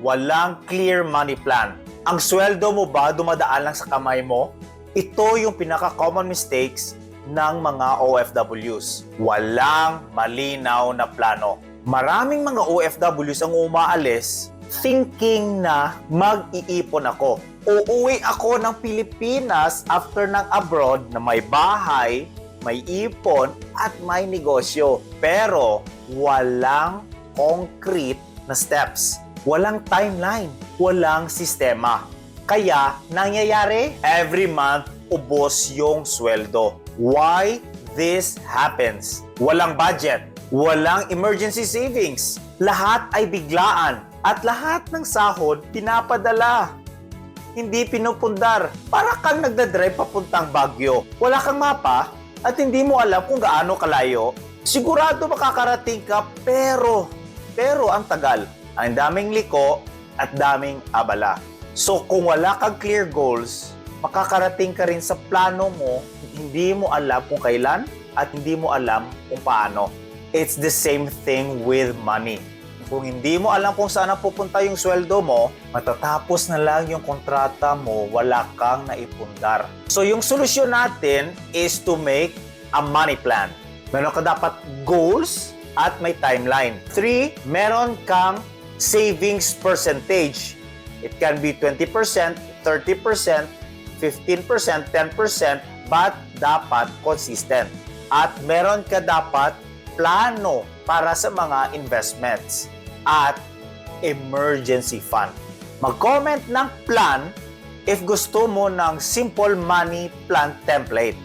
walang clear money plan. Ang sweldo mo ba dumadaan lang sa kamay mo? Ito yung pinaka-common mistakes ng mga OFWs. Walang malinaw na plano. Maraming mga OFWs ang umaalis thinking na mag-iipon ako. Uuwi ako ng Pilipinas after ng abroad na may bahay, may ipon, at may negosyo. Pero walang concrete na steps. Walang timeline. Walang sistema. Kaya, nangyayari, every month, ubos yung sweldo. Why this happens? Walang budget. Walang emergency savings. Lahat ay biglaan. At lahat ng sahod, pinapadala. Hindi pinupundar. Para kang nagdadrive papuntang Baguio. Wala kang mapa at hindi mo alam kung gaano kalayo. Sigurado makakarating ka pero ang tagal. Ang daming liko at daming abala. So kung wala kang clear goals, makakarating ka rin sa plano mo, hindi mo alam kung kailan at hindi mo alam kung paano. It's the same thing with money. Kung hindi mo alam kung saan pupunta yung sweldo mo, matatapos na lang yung kontrata mo, wala kang naipundar. So yung solusyon natin is to make a money plan. Meron ka dapat goals at may timeline. 3, meron kang savings percentage. It can be 20%, 30%, 15%, 10%, but dapat consistent. At meron ka dapat plano para sa mga investments at emergency fund. Mag-comment ng plan if gusto mo ng simple money plan template.